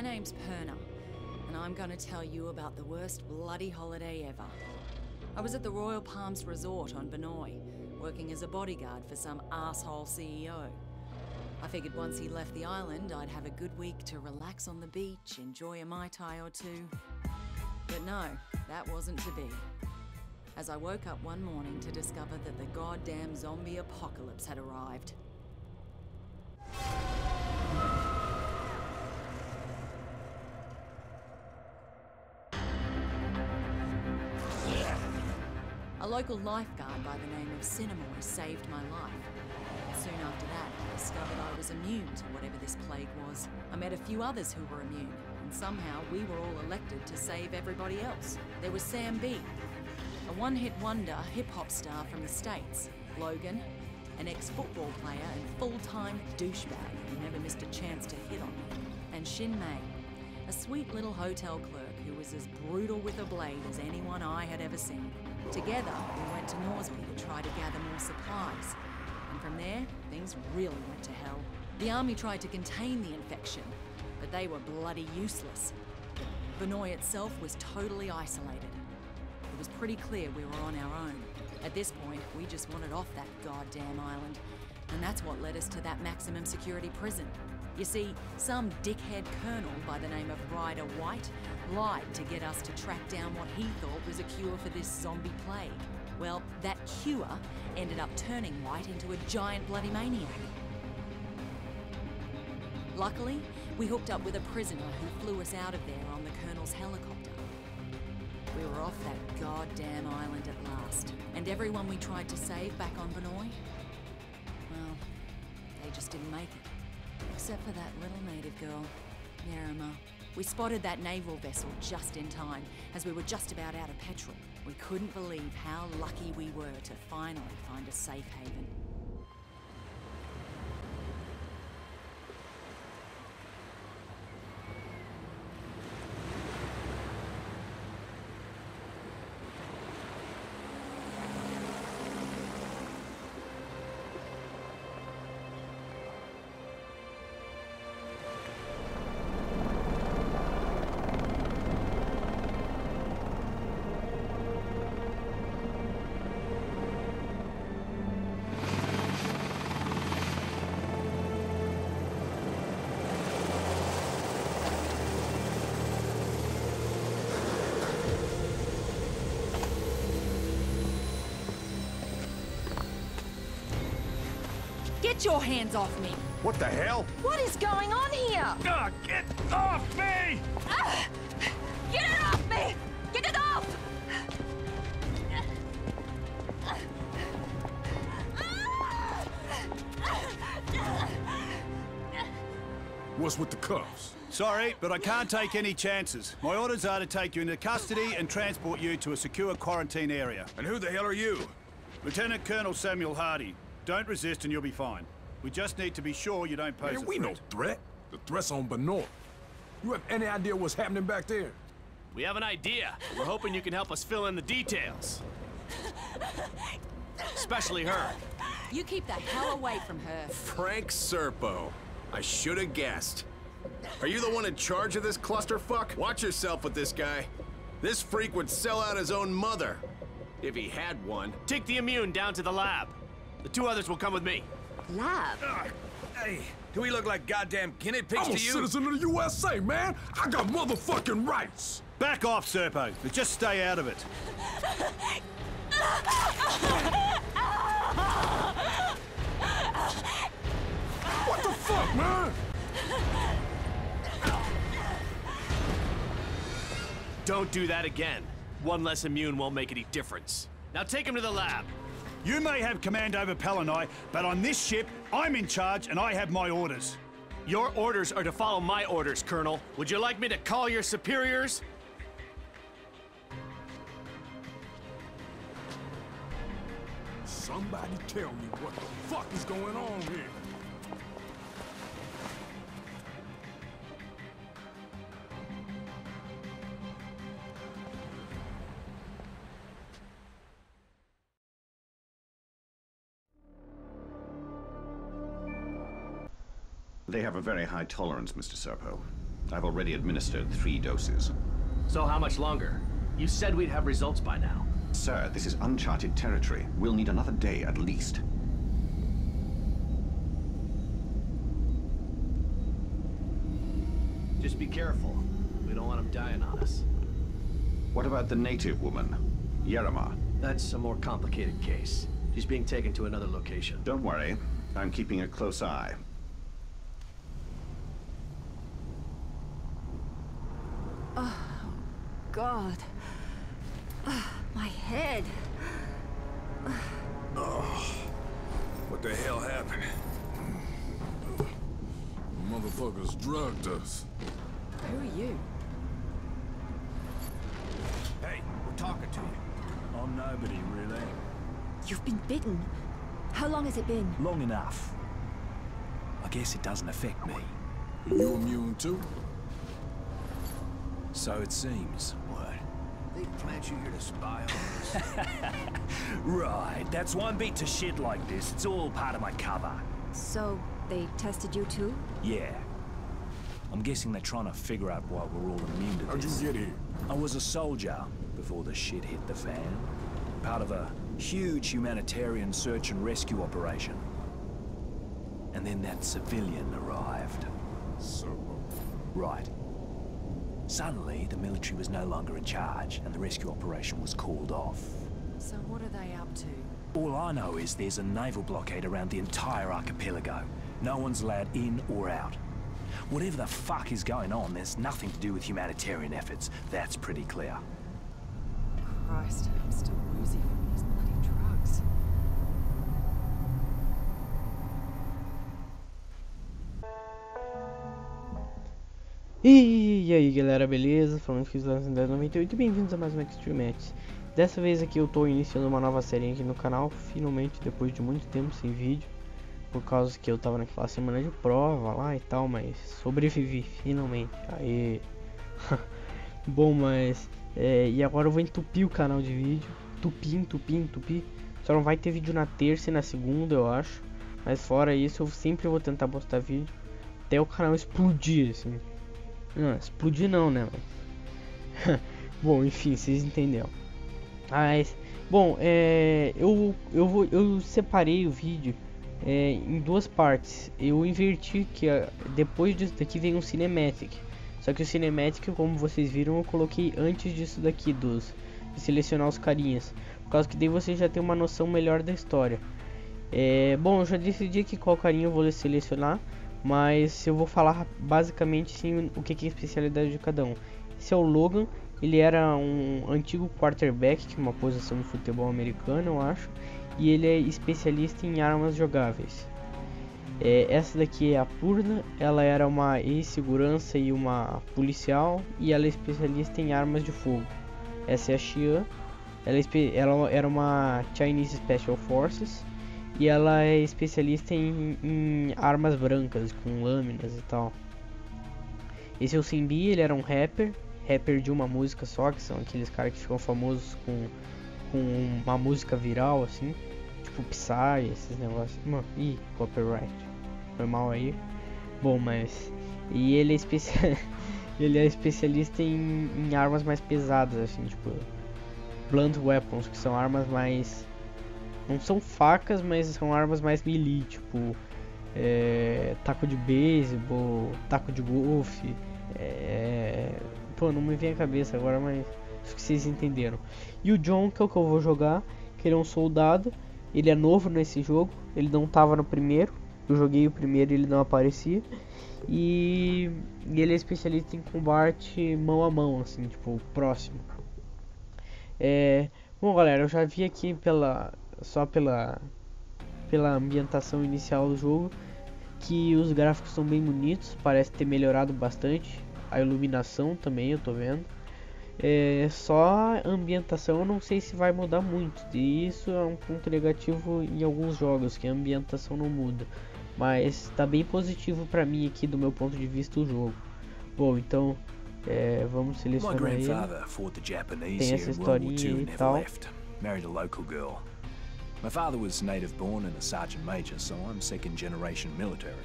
name's Perna, and I'm gonna tell you about the worst bloody holiday ever. I was at the Royal Palms Resort on Benoi, working as a bodyguard for some asshole CEO. I figured once he left the island, I'd have a good week to relax on the beach, enjoy a Mai Tai or two. But no, that wasn't to be. As I woke up one morning to discover that the goddamn zombie apocalypse had arrived. A local lifeguard by the name of Cinemoy saved my life. Soon after that, I discovered I was immune to whatever this plague was. I met a few others who were immune, and somehow we were all elected to save everybody else. There was Sam B, a one-hit wonder hip-hop star from the States. Logan, an ex-football player and full-time douchebag who never missed a chance to hit on me. And Shin Mei, a sweet little hotel clerk who was as brutal with a blade as anyone I had ever seen. Together, we went to Norsby to try to gather more supplies. And from there, things really went to hell. The army tried to contain the infection, but they were bloody useless. Benoi itself was totally isolated. It was pretty clear we were on our own. At this point, we just wanted off that goddamn island. And that's what led us to that maximum security prison. You see, some dickhead colonel by the name of Ryder White lied to get us to track down what he thought was a cure for this zombie plague. Well, that cure ended up turning White into a giant bloody maniac. Luckily, we hooked up with a prisoner who flew us out of there on the colonel's helicopter. We were off that goddamn island at last. And everyone we tried to save back on Benoi, well, they just didn't make it. Except for that little native girl, Nerima. We spotted that naval vessel just in time, as we were just about out of petrol. We couldn't believe how lucky we were to finally find a safe haven. Get your hands off me! What the hell? What is going on here? Get off me! Get it off me! Get it off! What's with the cuffs? Sorry, but I can't take any chances. My orders are to take you into custody and transport you to a secure quarantine area. And who the hell are you? Lieutenant Colonel Samuel Hardy. Don't resist and you'll be fine. We just need to be sure you don't pose a Man, we threat. no threat. The threat's on Benoi. You have any idea what's happening back there? We have an idea. We're hoping you can help us fill in the details. Especially her. You keep the hell away from her. Frank Serpo. I should have guessed. Are you the one in charge of this clusterfuck? Watch yourself with this guy. This freak would sell out his own mother. If he had one. Take the immune down to the lab. The two others will come with me. Lab? Hey, do we look like goddamn guinea pigs I'm a to you? citizen of the USA, man! I got motherfucking rights! Back off, Serpo, but just stay out of it. What the fuck, man? Don't do that again. One less immune won't make any difference. Now take him to the lab. You may have command over Palanai, but on this ship, I'm in charge and I have my orders. Your orders are to follow my orders, Colonel. Would you like me to call your superiors? Somebody tell me what the fuck is going on here. They have a very high tolerance, Mr. Serpo. I've already administered 3 doses. So how much longer? You said we'd have results by now. Sir, this is uncharted territory. We'll need another day at least. Just be careful. We don't want him dying on us. What about the native woman, Yerima? That's a more complicated case. She's being taken to another location. Don't worry. I'm keeping a close eye. Oh, God. My head. What the hell happened? Motherfuckers drugged us. Who are you? Hey, we're talking to you. I'm nobody, really. You've been bitten. How long has it been? Long enough. I guess it doesn't affect me. Are you immune too? So it seems. What? They plant you here to spy on us. Right, that's why I'm beat to shit like this. It's all part of my cover. So, they tested you too? Yeah. I'm guessing they're trying to figure out why we're all immune to How'd this. you get here? I was a soldier before the shit hit the fan. Part of a huge humanitarian search and rescue operation. And then that civilian arrived. So, Right. Suddenly, the military was no longer in charge, and the rescue operation was called off. So what are they up to? All I know is there's a naval blockade around the entire archipelago. No one's allowed in or out. Whatever the fuck is going on, there's nothing to do with humanitarian efforts. That's pretty clear. Christ, I'm still woozy from these bloody drugs. E aí galera, beleza? Falando que os lançados em 1098 e bem-vindos a mais um Extreme Match. Dessa vez aqui eu tô iniciando uma nova série aqui no canal, finalmente, depois de muito tempo sem vídeo. Por causa que eu tava naquela semana de prova lá e tal, mas sobrevivi, finalmente. Aí. Bom, mas... e agora eu vou entupir o canal de vídeo. Entupir. Só não vai ter vídeo na terça e na segunda, eu acho. Mas fora isso, eu sempre vou tentar postar vídeo até o canal explodir, assim. Não, explodir não, né? Mas... Bom, enfim, vocês entenderam. Mas, bom, eu separei o vídeo em duas partes. Eu inverti que depois disso daqui vem um cinematic. Só que o cinematic, como vocês viram, eu coloquei antes disso daqui, de selecionar os carinhas. Por causa que daí você já tem uma noção melhor da história. Bom, eu já decidi aqui qual carinha eu vou selecionar. Mas eu vou falar basicamente sim o que é a especialidade de cada um. Esse é o Logan, ele era um antigo quarterback, que é uma posição de futebol americano, eu acho. E ele é especialista em armas jogáveis. Essa daqui é a Purna, ela era uma ex-segurança e uma policial. E ela é especialista em armas de fogo. Essa é a Xian, ela era uma Chinese Special Forces. E ela é especialista em armas brancas, com lâminas e tal. Esse é o Simbi, ele era um rapper de uma música só, que são aqueles caras que ficam famosos com uma música viral, assim. Tipo Psy, esses negócios. Mano, copyright. Foi mal aí. Bom, mas... E ele é, ele é especialista em armas mais pesadas, assim, tipo... Blunt weapons, que são armas mais... Não são facas, mas são armas mais melee, tipo taco de beisebol, taco de golfe. Pô, não me vem a cabeça agora, mas acho que vocês entenderam. E o John, que é o que eu vou jogar, que ele é um soldado. Ele é novo nesse jogo, ele não tava no primeiro. Eu joguei o primeiro e ele não aparecia. E ele é especialista em combate mão a mão, assim, tipo, próximo. Bom, galera, eu já vi aqui só pela ambientação inicial do jogo que os gráficos são bem bonitos, parece ter melhorado bastante, a iluminação também eu tô vendo. Só a ambientação eu não sei se vai mudar muito, e isso é um ponto negativo em alguns jogos, que a ambientação não muda, mas tá bem positivo pra mim aqui do meu ponto de vista o jogo. Bom, então vamos selecionar ele. Tem essa historinha e tal. Married a local girl. My father was native born and a sergeant major, so I'm second generation military.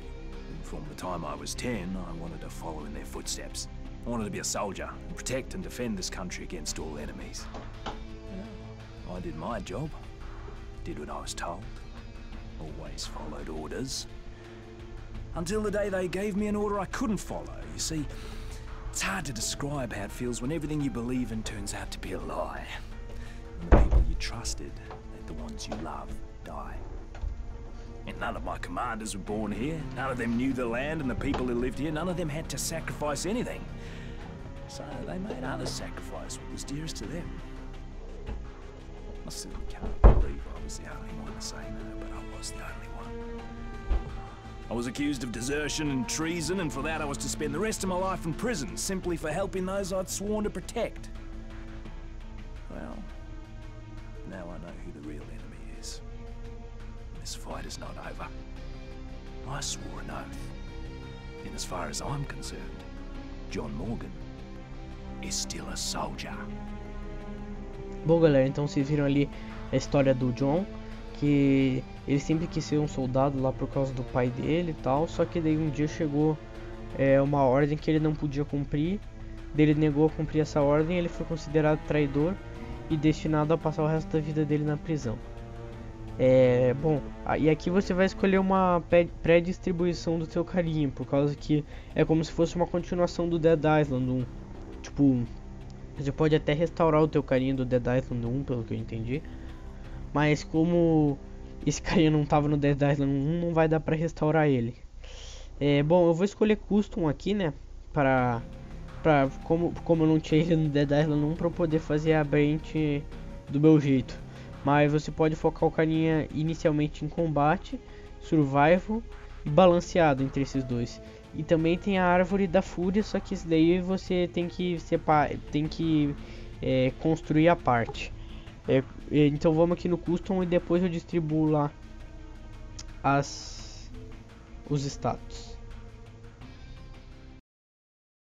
And from the time I was 10, I wanted to follow in their footsteps. I wanted to be a soldier and protect and defend this country against all enemies. I did my job, did what I was told, always followed orders. Until the day they gave me an order I couldn't follow. You see, it's hard to describe how it feels when everything you believe in turns out to be a lie. And the people you trusted, the ones you love, die. And none of my commanders were born here. None of them knew the land and the people who lived here. None of them had to sacrifice anything. So they made others sacrifice what was dearest to them. I still can't believe I was the only one to say no, but I was the only one. I was accused of desertion and treason, and for that I was to spend the rest of my life in prison, simply for helping those I'd sworn to protect. Well, now I know who the real enemy is. This fight is not over. I swore an oath. And as far as I'm concerned, John Morgan is still a soldier. Bom, galera, então vocês viram ali a história do John, que ele sempre quis ser um soldado lá por causa do pai dele e tal, só que daí um dia chegou uma ordem que ele não podia cumprir, ele negou a cumprir essa ordem, ele foi considerado traidor e destinado a passar o resto da vida dele na prisão. Bom, e aqui você vai escolher uma pré-distribuição do seu carinho, por causa que é como se fosse uma continuação do Dead Island 1. Tipo, você pode até restaurar o teu carinho do Dead Island 1, pelo que eu entendi. Mas como esse carinha não tava no Dead Island 1, não vai dar pra restaurar ele. Bom, eu vou escolher Custom aqui, né? Como eu não tinha ele no Dead Island 1, pra eu poder fazer a branch do meu jeito. Mas você pode focar o carinha inicialmente em combate, survival e balanceado entre esses dois. E também tem a árvore da fúria, só que isso daí você tem que construir a parte. Então vamos aqui no custom e depois eu distribuo lá os status.